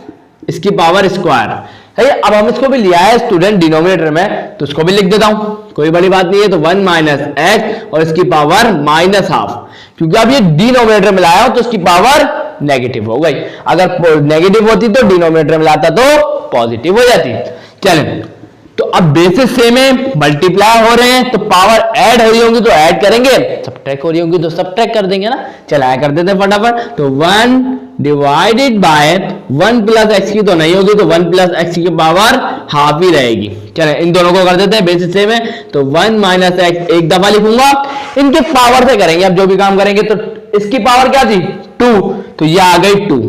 इसकी पावर स्क्वायर है। अब हम इसको भी लिया है स्टूडेंट डिनोमिनेटर में, तो इसको भी लिख देता हूं, कोई बड़ी बात नहीं है। तो 1 माइनस एक्स और इसकी पावर माइनस हाफ, क्योंकि अब ये डिनोमिनेटर में लाया हो तो इसकी पावर नेगेटिव हो गई। अगर नेगेटिव होती तो डिनोमिनेटर में लाता तो पॉजिटिव हो जाती। चलें, तो अब बेसिस सेम है, मल्टीप्लाई हो रहे हैं, तो पावर ऐड हो रही होंगी तो ऐड करेंगे, सब्ट्रैक्ट हो रही होंगी तो सब्ट्रैक्ट कर देंगे ना। चलाया कर देते हैं फटाफट। तो 1 डिवाइडेड बाय 1 प्लस एक्स की तो नहीं होगी, तो 1 प्लस एक्स की पावर हाफ ही रहेगी। चले इन दोनों को कर देते हैं, बेसिस सेम है। तो 1 माइनस एक्स एक दफा लिखूंगा, इनके पावर से करेंगे अब जो भी काम करेंगे। तो इसकी पावर क्या थी, 2, तो ये आ गई 2,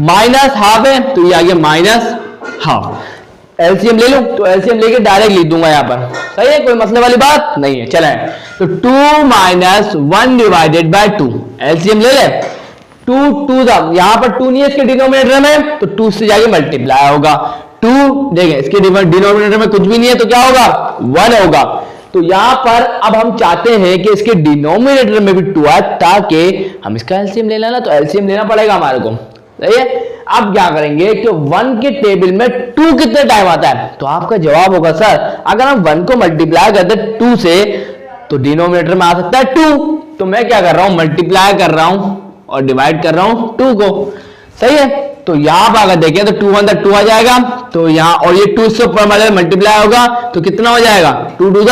माइनस हाफ है तो ये आ गया माइनस हाफ। एलसीएम ले लूं, तो एलसीएम लेके डायरेक्ट लिख दूंगा यहां पर, सही है, कोई मसले वाली बात नहीं है। चलें, तो 2 माइनस 1 डिवाइडेड बाय 2, एलसीएम ले ले। 2 यहां पर 2 नहीं है इसके डिनोमिनेटर में, तो 2 से जाके मल्टीप्लाई होगा। 2 देखें इसके डिनोमिनेटर में कुछ भी नहीं है, तो क्या होगा, 1 होगा। तो यहां पर अब हम चाहते हैं कि इसके डिनोमिनेटर में भी 2 आए, ताकि हम इसका एलसीएम ले लेना, तो एलसीएम लेना पड़ेगा हमारे को, सही है। अब क्या करेंगे कि 1 के टेबल में 2 कितने टाइम आता है, तो आपका जवाब होगा सर अगर हम 1 को मल्टीप्लाई करते 2 से तो डिनोमिनेटर में आ सकता है 2। तो मैं क्या कर रहा हूं, मल्टीप्लाई कर रहा हूं और डिवाइड कर रहा हूं 2 को, सही है। तो यहां पर अगर देखें तो 2 1 2 आ जाएगा, तो यहां और ये 2 से ऊपर मल्टीप्लाई होगा तो कितना हो जाएगा, 2 2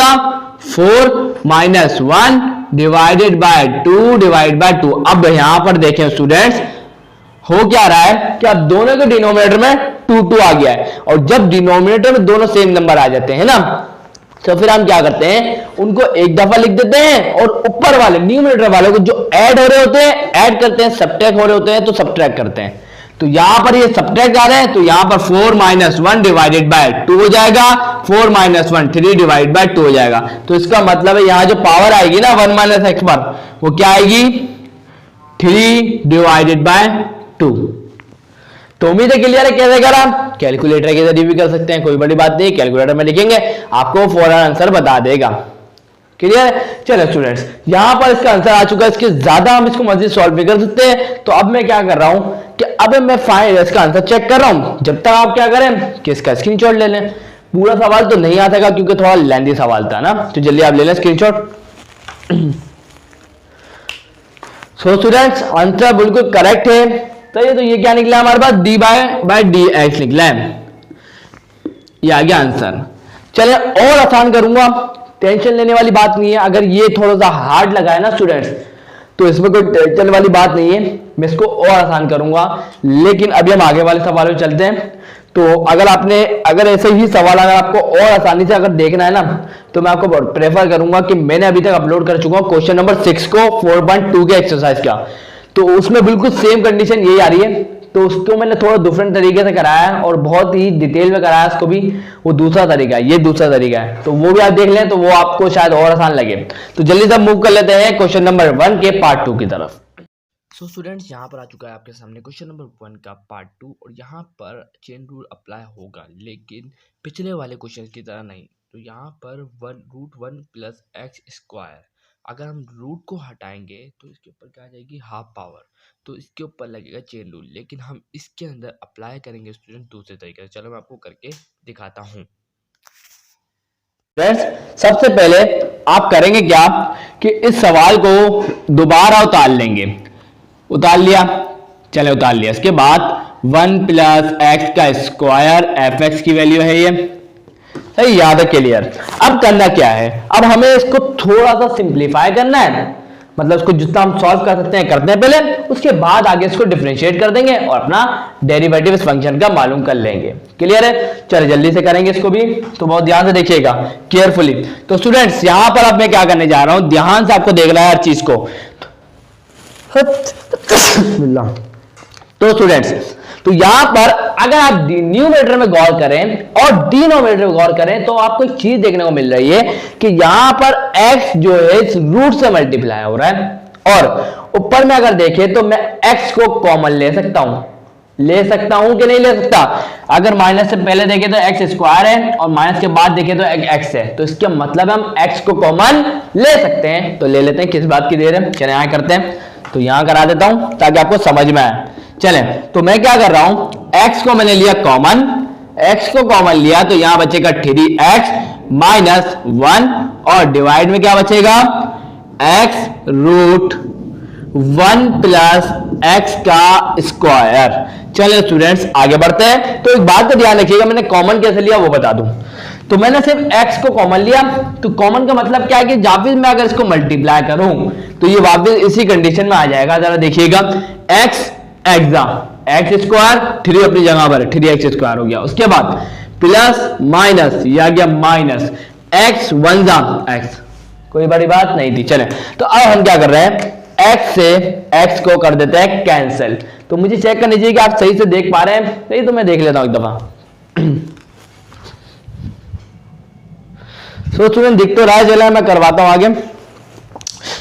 4 minus 1 divided by 2 divide by 2। अब यहां पर देखें स्टूडेंट्स, हो क्या रहा है कि अब दोनों के डिनोमिनेटर में 2 2 आ गया है, और जब डिनोमिनेटर में दोनों सेम नंबर आ जाते हैं ना, तो फिर हम क्या करते हैं, उनको एक दफा लिख देते हैं और ऊपर वाले न्यूमरेटर वाले को जो ऐड हो रहे होते हैं ऐड करते हैं, सब्ट्रैक्ट हो रहे होते हैं तो सब्ट्रैक्ट करते हैं। तो यहां पर ये सब्ट्रैक्ट आ रहे हैं, तो यहां पर 4 माइनस 1 डिवाइडेड बाय 2 हो जाएगा, 4 माइनस 1 3 डिवाइड बाय 2 हो जाएगा। तो इसका मतलब है यहां जो पावर आएगी ना 1 माइनस एक्स पर, वो क्या आएगी, 3 डिवाइडेड बाय 2। तो उम्मीद है क्लियर है। कैसे करा, कैलकुलेटर के जरिए भी कर सकते हैं, कोई बड़ी बात नहीं, कैलकुलेटर में लिखेंगे आपको फौरन आंसर बता देगा। क्लियर है। चलो स्टूडेंट्स, यहां पर इसका आंसर आ चुका है, इसके ज्यादा हम इसको मजीद सॉल्व भी कर सकते हैं। तो अब मैं क्या कर रहा हूं कि अब मैं फाइनल इसका आंसर चेक कर रहा हूं, जब तक आप क्या करें कि इसका स्क्रीनशॉट ले लें। पूरा सवाल तो नहीं आता क्योंकि थोड़ा लेंथी सवाल था ना, तो जल्दी आप ले लें स्क्रीनशॉट। सो स्टूडेंट्स, आंसर बिल्कुल करेक्ट है। तो ये क्या निकला हमारे पास, डी बाय डी एक्स निकला है, ये आ गया आंसर। चलिए और आसान करूंगा, टेंशन लेने वाली बात नहीं है। अगर ये थोड़ा सा हार्ड लगा है ना स्टूडेंट्स, तो इसमें कोई टेंशन वाली बात नहीं है, मैं इसको और आसान करूंगा। लेकिन अभी हम आगे वाले सवालों में चलते हैं। तो अगर ऐसे ही सवाल अगर आपको और आसानी से अगर देखना है ना, तो मैं आपको प्रेफर करूंगा कि मैंने अभी तक अपलोड कर चुका हूं क्वेश्चन नंबर 6 को 4.2 के एक्सरसाइज का, तो उसमें बिल्कुल सेम कंडीशन यही आ रही है। तो उसको मैंने थोड़ा डिफरेंट तरीके से कराया है और बहुत ही डिटेल में कराया है उसको भी, वो दूसरा तरीका है, ये दूसरा तरीका है, तो वो भी आप देख लें तो वो आपको शायद और आसान लगे। तो जल्दी से मूव कर लेते हैं क्वेश्चन नंबर 1 के पार्ट 2 की तरफ। सो स्टूडेंट्स, यहाँ पर आ चुका है आपके सामने क्वेश्चन नंबर 1 का पार्ट 2, और यहाँ पर चेन रूल अप्लाई होगा, लेकिन पिछले वाले क्वेश्चन की तरह नहीं। तो यहाँ पर √1 प्लस एक्स स्क्वायर, अगर हम रूट को हटाएंगे तो इसके ऊपर क्या आ जाएगी, हाफ पावर, तो इसके ऊपर लगेगा चेन रूल। लेकिन हम इसके अंदर अप्लाई करेंगे स्टूडेंट दूसरे तरीके से। चलो मैं आपको करके दिखाता हूँ। सबसे पहले आप करेंगे क्या कि इस सवाल को दोबारा उतार लेंगे, उतार लिया, चले उतार लिया। इसके बाद 1 प्लस एक्स का स्क्वायर एफ एक्स की वैल्यू है ये, सही याद है, क्लियर। अब करना क्या है, अब हमें इसको थोड़ा सा सिंप्लीफाई करना है, मतलब इसको जितना हम सॉल्व कर सकते हैं करते हैं पहले, उसके बाद आगे इसको डिफरेंशिएट कर देंगे और अपना डेरिवेटिव इस फंक्शन का मालूम कर लेंगे। क्लियर है। चलिए जल्दी से करेंगे इसको भी, तो बहुत ध्यान से देखिएगा केयरफुली। तो स्टूडेंट्स यहां पर अब मैं क्या करने जा रहा हूं, ध्यान से आपको देखना है हर चीज को। तो स्टूडेंट्स, तो यहां पर अगर आप न्यूमरेटर में गौर करें और डिनोमिनेटर में गौर करें तो आपको एक चीज देखने को मिल रही है कि यहां पर x जो है इस रूट से मल्टीप्लाई हो रहा है, और ऊपर में अगर देखें तो मैं x को कॉमन ले सकता हूं कि नहीं ले सकता। अगर माइनस से पहले देखें तो एक्स स्क्वायर है और माइनस के बाद देखें तो x है, तो इसका मतलब हम x को कॉमन ले सकते हैं। तो ले लेते हैं, किस बात की देर है, चले यहां करते हैं। तो यहां करा देता हूं ताकि आपको समझ में आए। चले, तो मैं क्या कर रहा हूं, x को मैंने लिया कॉमन, x को कॉमन लिया तो यहां बचेगा 3x माइनस 1, और डिवाइड में क्या बचेगा, x रूट 1 प्लस x का स्क्वायर। चलिए स्टूडेंट्स आगे बढ़ते हैं। तो एक बात का ध्यान रखिएगा, मैंने कॉमन कैसे लिया वो बता दूं। तो मैंने सिर्फ x को कॉमन लिया, तो कॉमन का मतलब क्या है कि वापिस मैं अगर इसको मल्टीप्लाई करूं तो ये वापिस इसी कंडीशन में आ जाएगा। जरा देखिएगा, x स्क्वायर 3 अपनी जगह पर 3x स्क्वायर हो गया, उसके बाद प्लस माइनस ये आ गया माइनस x 1 x, कोई बड़ी बात नहीं थी। चले, तो अब हम क्या कर रहे हैं, x से x को कर देते हैं कैंसिल। तो मुझे चेक करनी चाहिए कि आप सही से देख पा रहे हैं, नहीं तो मैं देख लेता हूं एक दफा। सो स्टूडेंट दिख तो रहा है, चला मैं करवाता हूं आगे।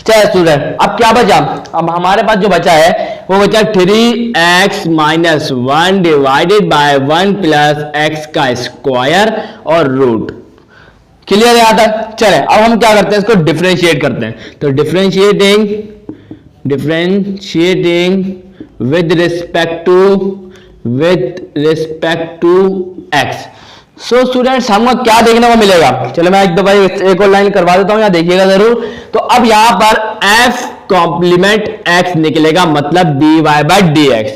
चलिए स्टूडेंट, अब क्या बचा, अब हमारे पास जो बचा है वो बचा 3x minus 1 divided bye 1 plus x का स्क्वायर और रूट। क्लियर है यहां तक। चले, अब हम क्या करते हैं, इसको डिफरेंशिएट करते हैं। तो differentiating with respect to x। So students हमको क्या देखने को मिलेगा, चलो मैं एक दफा एक और लाइन करवा देता हूं, यहां देखिएगा जरूर। तो अब यहां पर f कॉम्प्लीमेंट x निकलेगा, मतलब dy बाय dx।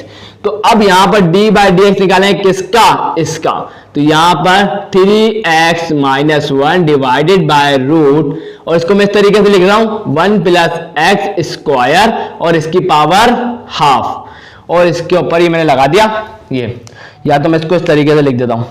तो अब यहां पर dy बाय dx निकालेंगे किसका, इसका। तो यहां पर 3x minus 1 divided by root, और इसको मैं इस तरीके से लिख रहा हूं 1 प्लस x स्क्वायर और इसकी पावर हाफ, और इसके ऊपर ही मैंने लगा दिया ये, या तो मैं इसको इस तरीके से लिख देता हूं।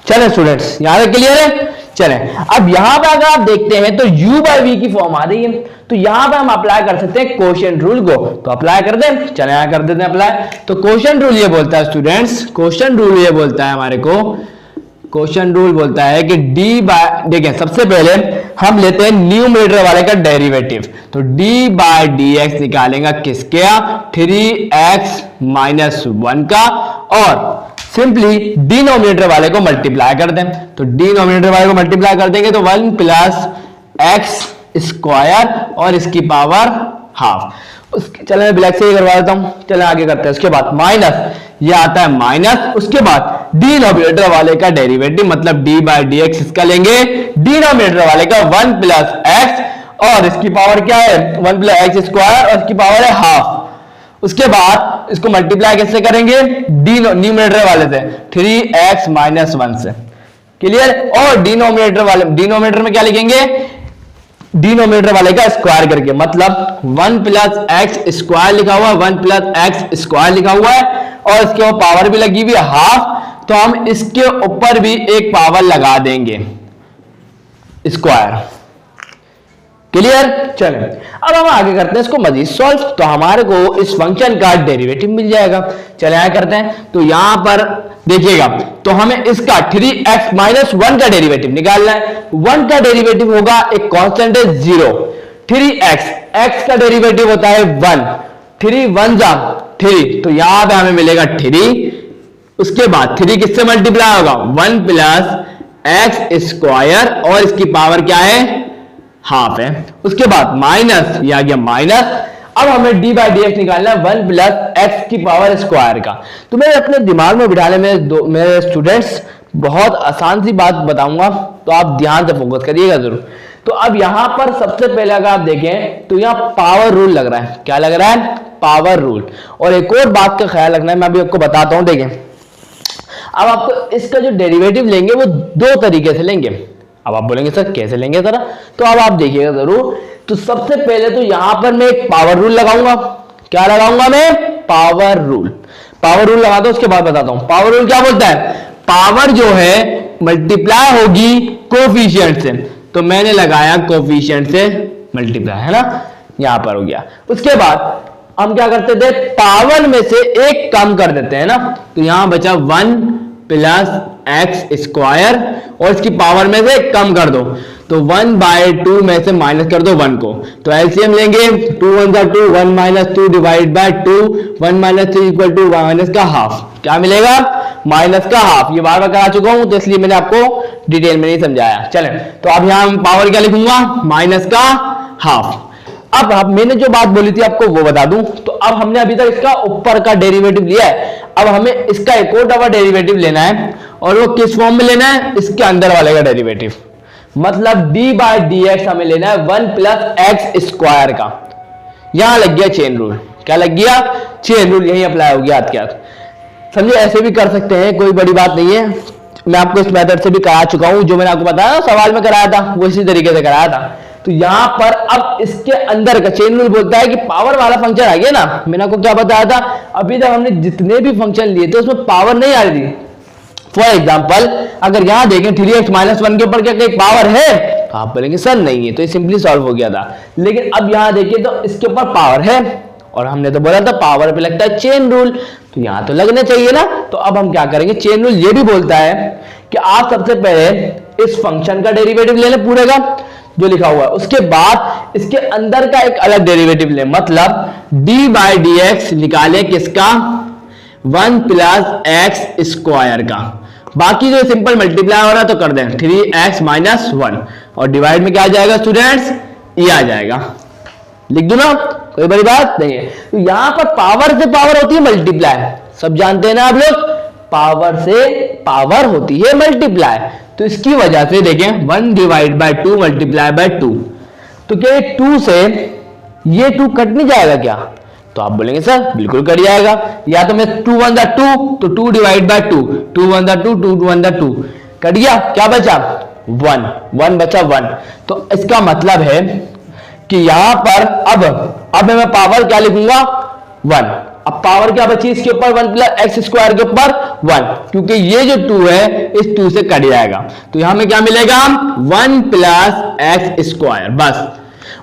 चले स्टूडेंट्स, यहां तक क्लियर है। चले, अब यहां पर अगर आप देखते हैं तो u बाय v की फॉर्म आ रही है, तो यहां पर हम अप्लाई कर सकते हैं कोशेंट रूल को। तो अप्लाई कर दें, चले यहां कर देते हैं अप्लाई। तो कोशेंट रूल ये बोलता है स्टूडेंट्स, कोशेंट रूल ये बोलता है हमारे को, क्वेश्चन रूल बोलता है कि डी बाय, देखिए सबसे पहले हम लेते हैं न्यूमरेटर वाले का डेरिवेटिव। तो डी बाय डी एक्स निकालेंगे किसके, 3x माइनस 1 का, और सिंपली डिनोमिनेटर वाले को मल्टीप्लाई कर दें। तो डिनोमिनेटर वाले को मल्टीप्लाई कर देंगे तो 1 प्लस एक्स स्क्वायर और इसकी पावर हाफ। चलो मैं ब्लैक से ही करवा देता हूं, चलो आगे करते हैं। उसके बाद माइनस, ये आता है माइनस, उसके बाद डिनोमिनेटर वाले का डेरिवेटिव मतलब डी बाई डी एक्स, इसका लेंगे डिनोमिनेटर वाले का 1 प्लस एक्स और इसकी पावर क्या है 1 प्लस एक्स स्क्वायर और इसकी पावर है हाफ। उसके बाद इसको मल्टीप्लाई कैसे करेंगे, न्यूमरेटर वाले से 3x माइनस 1 से, क्लियर। और डिनोमिनेटर में क्या लिखेंगे, डिनोमिनेटर वाले का स्क्वायर करके, मतलब 1 प्लस एक्स स्क्वायर लिखा हुआ है, 1 प्लस एक्स स्क्वायर लिखा हुआ है और इसके ऊपर पावर भी लगी हुई है हाफ, तो हम इसके ऊपर भी एक पावर लगा देंगे स्क्वायर, क्लियर। चलो अब हम आगे करते हैं इसको मजीद सॉल्व, तो हमारे को इस फंक्शन का डेरिवेटिव मिल जाएगा। चले आगे करते हैं। तो यहां पर देखिएगा, तो हमें इसका 3x माइनस 1 का डेरिवेटिव निकालना है। 1 का डेरिवेटिव होगा, एक कांस्टेंट है 0, 3x, x का डेरिवेटिव होता है 1, 3 1 जा 3, तो यहां पे हमें मिलेगा 3। उसके बाद 3 किससे मल्टीप्लाई होगा, 1 प्लस एक्स स्क्वायर और इसकी पावर क्या है हाफ है। उसके बाद माइनस, ये आ गया माइनस। अब हमें डी बाई डी एक्स निकालना है 1 प्लस एक्स की पावर स्क्वायर का। तो मैं अपने दिमाग में बिठाने में मेरे स्टूडेंट्स बहुत आसान सी बात बताऊंगा, तो आप ध्यान से फोकस करिएगा जरूर। तो अब यहां पर सबसे पहले अगर आप देखें तो यहां पावर रूल लग रहा है, क्या लग रहा है, पावर रूल। और एक और बात का ख्याल रखना है, मैं अभी आपको बताता हूं। देखें अब आपको इसका जो डेरिवेटिव लेंगे वो 2 तरीके से लेंगे। अब आप बोलेंगे सर कैसे लेंगे जरा, तो अब आप देखिएगा जरूर। तो सबसे पहले तो यहां पर मैं एक पावर रूल लगाऊंगा, क्या लगाऊंगा मैं, पावर रूल। पावर रूल लगाता हूं, उसके बाद बताता हूं। पावर रूल क्या बोलता है, पावर जो है मल्टीप्लाई होगी कोफिशिएंट से, तो मैंने लगाया कोफिशिएंट से मल्टीप्लाई, है ना, यहां पर हो गया। उसके बाद हम क्या करते थे, पावर में से एक कम कर देते हैं ना, तो यहां बचा 1 प्लस एक्स स्क्वायर और इसकी पावर में से कम कर दो, तो 1/2 में से माइनस कर दो 1 को, तो एलसीएम लेंगे 2 1 जा 2, 1 minus 2 divide by 2, 1 minus 3 equal to minus का हाफ, क्या मिलेगा, माइनस का हाफ। ये बार बार करा चुका हूं तो इसलिए मैंने आपको डिटेल में नहीं समझाया। चलें, तो अब यहां पावर क्या लिखूंगा, माइनस का हाफ। अब मैंने जो बात बोली थी आपको वो बता दूं, तो अब हमने अभी तक इसका ऊपर का डेरिवेटिव लिया है, अब हमें इसका एक और डबल डेरिवेटिव लेना है, और वो किस फॉर्म में लेना है, इसके अंदर वाले का डेरिवेटिव, मतलब डी बाई डी एक्स हमें लेना है 1 प्लस एक्स स्क्वायर का। यहां लग गया चेन रूल, क्या लग गया, चेन रूल, यही अप्लाई हो गया हाथ के हाथ। समझे, ऐसे भी कर सकते हैं, कोई बड़ी बात नहीं है। मैं आपको इस मेथड से भी करा चुका हूं, जो मैंने आपको बताया सवाल में कराया था वो इसी तरीके से कराया था। तो यहां पर अब इसके अंदर का चेन रूल बोलता है कि पावर वाला फंक्शन आ गया ना, मैंने आपको क्या बताया था, अभी तक हमने जितने भी फंक्शन लिए थे उसमें पावर नहीं आ रही थी। फॉर एग्जाम्पल अगर यहां देखें 3x माइनस 1 के ऊपर क्या कोई पावर है, तो आप बोलेंगे सर नहीं है, तो ये सिंपली सॉल्व हो गया था। लेकिन अब यहां देखिए तो इसके ऊपर पावर है, और हमने तो बोला था पावर पे लगता है चेन रूल, तो यहां तो लगना चाहिए ना। तो अब हम क्या करेंगे, चेन रूल ये भी बोलता है कि आप सबसे पहले इस फंक्शन का डेरिवेटिव ले लें पूरे का जो लिखा हुआ है, उसके बाद इसके अंदर का एक अलग डेरिवेटिव लें, मतलब डी बाई डी एक्स निकाले किसका, 1 प्लस एक्स स्क्वायर का। बाकी जो सिंपल मल्टीप्लाई हो रहा है तो कर दें 3x माइनस 1, और डिवाइड में क्या आ जाएगा स्टूडेंट्स, ये आ जाएगा, लिख दो ना, कोई बड़ी बात नहीं है। तो यहां पर पावर से पावर होती है मल्टीप्लाई, सब जानते हैं ना आप लोग, पावर से पावर होती है मल्टीप्लाई। तो इसकी वजह से देखें 1 डिवाइड बाय 2 मल्टीप्लाई बाय 2, तो क्या 2 से ये 2 कट नहीं जाएगा क्या, तो आप बोलेंगे सर बिल्कुल कट जाएगा। या तो मैं 2 1 जा 2, तो 2 डिवाइड बाय 2, 2 1 जा 2, 2 1 जा 2, कट गया, क्या बचा 1, 1 बचा 1। तो इसका मतलब है कि यहां पर अब मैं पावर क्या लिखूंगा 1, अब पावर क्या बची इसके ऊपर 1 प्लस एक्स स्क्वायर के ऊपर 1, क्योंकि ये जो 2 है इस 2 से कट जाएगा, तो यहां में क्या मिलेगा 1 प्लस एक्स स्क्वायर बस।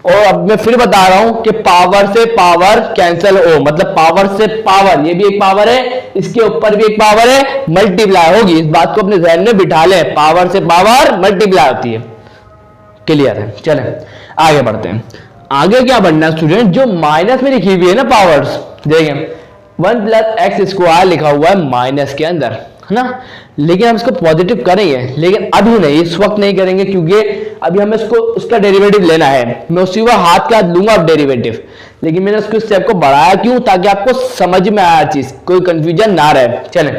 और अब मैं फिर बता रहा हूं कि पावर से पावर कैंसिल हो, मतलब पावर से पावर, ये भी एक पावर है, इसके ऊपर भी एक पावर है, मल्टीप्लाई होगी। इस बात को अपने ध्यान में बिठा ले, पावर से पावर मल्टीप्लाई होती है। क्लियर है? चलें आगे बढ़ते हैं। आगे क्या बढ़ना है स्टूडेंट, जो माइनस में लिखी हुई है ना पावर्स, देखें 1 प्लस एक्स स्क्वायर लिखा हुआ है माइनस के अंदर, है ना, लेकिन हम इसको पॉजिटिव करेंगे, लेकिन अभी नहीं, इस वक्त नहीं करेंगे, क्योंकि अभी हमें इसको उसका डेरिवेटिव लेना है। मैं उसी को हाथ के हाथ लूंगा अब डेरिवेटिव, लेकिन मैंने उसको स्टेप को बढ़ाया क्यों, ताकि आपको समझ में आया चीज, कोई कंफ्यूजन ना रहे। चलें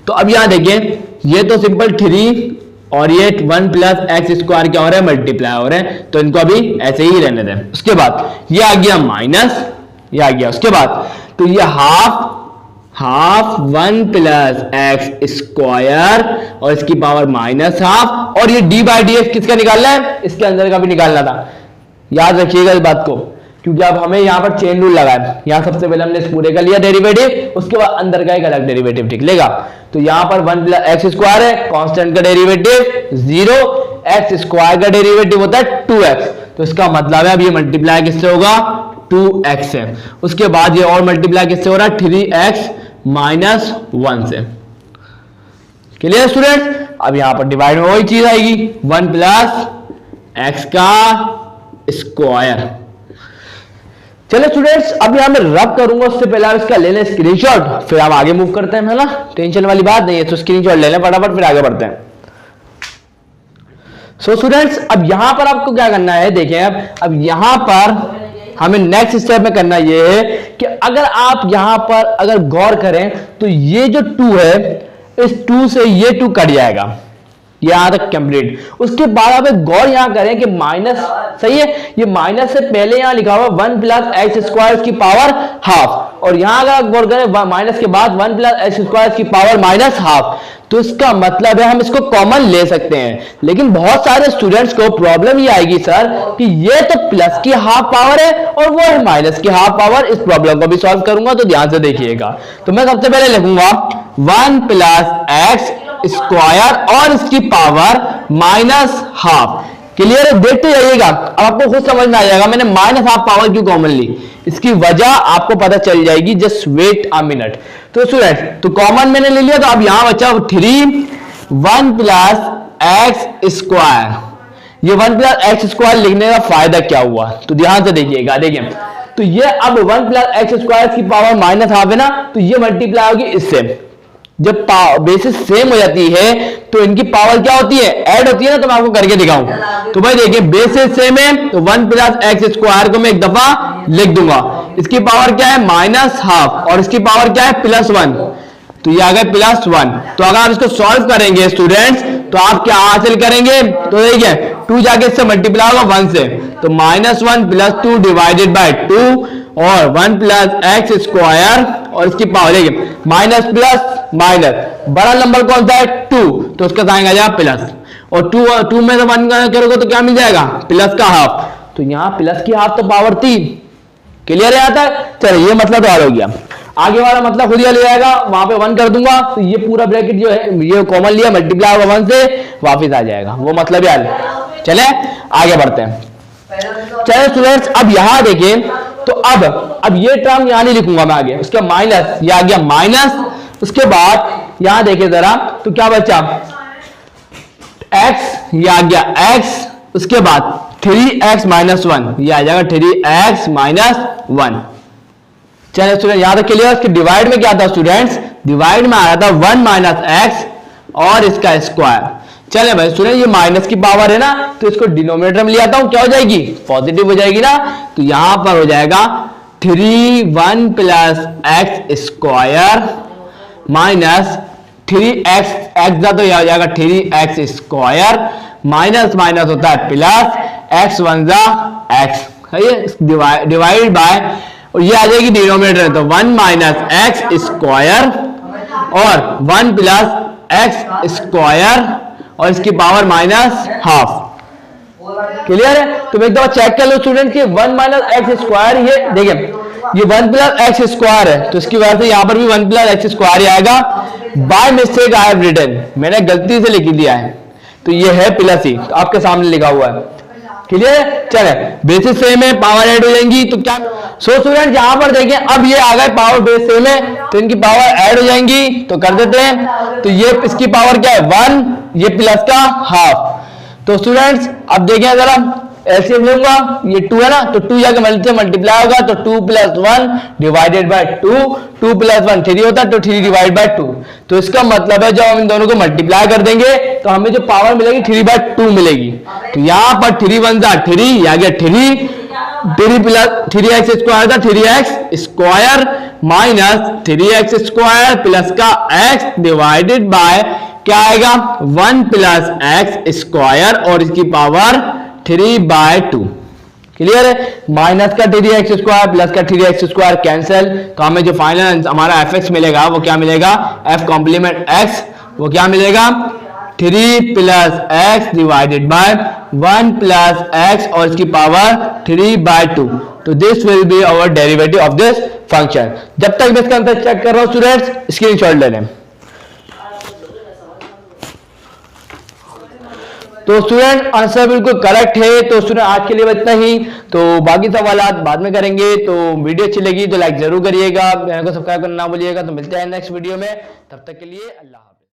तो अब यहां देखिए, ये तो सिंपल 3 और ये 1 प्लस एक्स स्क्वायर क्या हो रहा है, मल्टीप्लाई हो रहे हैं, तो इनको अभी ऐसे ही रहने दें। उसके बाद ये आ गया माइनस, ये आ गया, उसके बाद तो ये हाफ 1 प्लस एक्स स्क्वायर और इसकी पावर माइनस हाफ, और ये डी बाई डी एक्स किसका निकालना है, इसके अंदर का भी निकालना था। याद रखिएगा इस बात को, क्योंकि अब हमें यहां पर चेन रूल लगा है। यहां सबसे पहले हमने इस पूरे का लिया डेरिवेटिव, उसके बाद अंदर का एक अलग डेरिवेटिव निकलेगा। तो यहां पर 1 प्लस एक्स स्क्वायर है, कांस्टेंट का डेरिवेटिव 0, एक्स स्क्वायर का डेरिवेटिव होता है 2x, तो इसका मतलब है अब ये मल्टीप्लाई किससे होगा, 2x है। उसके बाद ये और मल्टीप्लाई किससे हो रहा है, 3x माइनस 1 से। Clear students? अब यहां पर डिवाइड में वही चीज आएगी, 1 प्लस एक्स का स्क्वायर। चलिए स्टूडेंट्स, अब यहां मैं रब करूंगा, उससे पहले आप इसका ले लें स्क्रीनशॉट, फिर हम आगे मूव करते हैं, है ना, टेंशन वाली बात नहीं है। तो स्क्रीनशॉट ले लें फटाफट, फिर आगे बढ़ते हैं। सो स्टूडेंट्स, अब यहां पर आपको क्या करना है, देखें अब यहां पर हमें नेक्स्ट स्टेप में करना यह है कि अगर आप यहां पर अगर गौर करें तो ये जो 2 है, इस 2 से ये 2 कट जाएगा, यहां तक कंप्लीट। उसके बाद आप एक गौर यहां करें कि माइनस, सही है, ये माइनस से पहले यहां लिखा हुआ 1 प्लस एक्स स्क्वायर की पावर हाफ, और यहां अगर आप गौर करें माइनस के बाद 1 प्लस एक्स स्क्वायर की पावर माइनस हाफ, तो इसका मतलब है हम इसको कॉमन ले सकते हैं। लेकिन बहुत सारे स्टूडेंट्स को प्रॉब्लम ये आएगी सर कि ये तो प्लस की हाफ पावर है और वो है माइनस की हाफ पावर। इस प्रॉब्लम को भी सॉल्व करूंगा, तो ध्यान से देखिएगा। तो मैं सबसे पहले लिखूंगा 1 प्लस एक्स स्क्वायर और इसकी पावर माइनस हाफ। क्लियर है? देखते जाइएगा, अब आपको खुद समझ में आ जाएगा मैंने माइनस हाफ पावर क्यों कॉमन ली, इसकी वजह आपको पता चल जाएगी। Just wait a minute. तो स्टूडेंट, तो कॉमन मैंने ले लिया, तो अब यहां बचा 3 1 प्लस एक्स स्क्वायर। ये 1 प्लस एक्स स्क्वायर लिखने का फायदा क्या हुआ, तो ध्यान से देखिएगा। देखिए, तो ये अब 1 प्लस एक्स स्क्वायर की पावर माइनस हाफ है ना, तो ये मल्टीप्लाई होगी इससे। जब बेसिस सेम हो जाती है तो इनकी पावर क्या होती है, ऐड होती है ना। तो मैं आपको करके दिखाऊं। तो भाई देखिए, बेसिस सेम है तो 1 प्लस एक्स स्क्वायर को मैं एक दफा लिख दूंगा, इसकी पावर क्या है माइनस हाफ, और इसकी पावर क्या है +1, तो ये आ गए +1। तो अगर आप इसको सॉल्व करेंगे स्टूडेंट्स, तो आप क्या हासिल करेंगे, तो देखिए 2 जाके इससे मल्टीप्लाई होगा 1 से, तो -1 + 2 डिवाइडेड बाय 2, और 1 प्लस एक्स स्क्वायर और इसकी पावर देखिए माइनस प्लस माइनस, बड़ा नंबर कौन सा है 2, तो उसका साइन आ जाएगा प्लस, और 2 में से 1 करोगे तो क्या मिल जाएगा, प्लस का हाफ। तो यहाँ प्लस की हाफ तो पावर 3। क्लियर है यहाँ तक? चलिए, ये मतलब तो हल हो गया। आगे वाला मतलब खुद ही ले जाएगा, वहां पे 1 कर दूंगा, तो ये पूरा ब्रैकेट जो है ये कॉमन लिया, मल्टीप्लाई होगा 1 से, वापिस आ जाएगा, वो मतलब ही हल। चले आगे बढ़ते हैं। चलिए स्टूडेंट्स, अब यहां देखिए, तो अब ये टर्म यहां नहीं लिखूंगा मैं आगे, उसका माइनस, ये आ गया माइनस। उसके बाद यहां देखिए जरा, तो क्या बचा x, ये आ गया x, उसके बाद 3x माइनस 1, ये आ जाएगा 3x माइनस 1। चलिए स्टूडेंट, यहां तक क्लियर। इसके डिवाइड में क्या था स्टूडेंट्स, डिवाइड में आया था 1 माइनस एक्स और इसका स्क्वायर। चले भाई स्टूडेंट, ये माइनस की पावर है ना, तो इसको डिनोमिनेटर में ले आता हूं, क्या हो जाएगी, पॉजिटिव हो जाएगी ना। तो यहां पर हो जाएगा 1 plus x square minus 3x, x तो यह हो जाएगा 3x स्क्वायर, माइनस माइनस होता है प्लस, x 1 जा x, डिवाइड बाय, और ये आ जाएगी डिनोमिनेटर, तो 1 माइनस एक्स स्क्वायर और 1 प्लस एक्स स्क्वायर और इसकी पावर माइनस हाफ। क्लियर है? तो मैं एक दफा चेक कर लो स्टूडेंट कि 1 माइनस एक्स स्क्वायर, ये देखिए ये 1 प्लस एक्स स्क्वायर है, तो इसकी वजह से यहां पर भी 1 प्लस एक्स स्क्वायर आएगा। By mistake I have written, मैंने गलती से लिख दिया है, तो ये है प्लस ही, तो आपके सामने लिखा हुआ है। क्लियर। चले बेसिस सेम है, पावर ऐड हो जाएंगी तो क्या। सो स्टूडेंट यहाँ पर देखें, अब ये आ गए पावर बेस सेम है तो इनकी पावर ऐड हो जाएंगी, तो कर देते हैं। तो ये इसकी पावर क्या है 1, ये प्लस का हाफ। तो स्टूडेंट्स अब देखें जरा, एलसीएम लूंगा, ये 2 है ना, तो 2 जाके मल्टीप्लाई होगा तो 2 + 1 डिवाइडेड बाय 2, 2 + 1 3 होता है तो 3 डिवाइड बाय 2। तो इसका मतलब है जब हम इन दोनों को मल्टीप्लाई कर देंगे तो हमें जो पावर मिलेगी 3/2 मिलेगी। तो यहाँ पर 3 × 1 = 3, आ गया 3 + 3x² था 3x² माइनस 3x² प्लस का x डिवाइडेड बाय क्या आएगा 1 + x² और इसकी पावर 3/2। क्लियर है। माइनस का 3x² प्लस का 3x² कैंसिल, तो हमें जो फाइनल हमारा fx मिलेगा वो क्या मिलेगा, f कॉम्प्लीमेंट x, वो क्या मिलेगा 3 + x डिवाइडेड बाय 1 + x और इसकी पावर 3/2। तो this will be our derivative of this function. जब तक मैं इसका आंसर चेक कर रहा हूं स्टूडेंट्स, स्क्रीनशॉट ले लें। तो स्टूडेंट आंसर बिल्कुल करेक्ट है। तो स्टूडेंट आज के लिए इतना ही, तो बाकी सवालात बाद में करेंगे। तो वीडियो अच्छी लगी तो लाइक जरूर करिएगा, चैनल को सब्सक्राइब करना ना भूलिएगा। तो मिलते हैं नेक्स्ट वीडियो में, तब तक के लिए अल्लाह।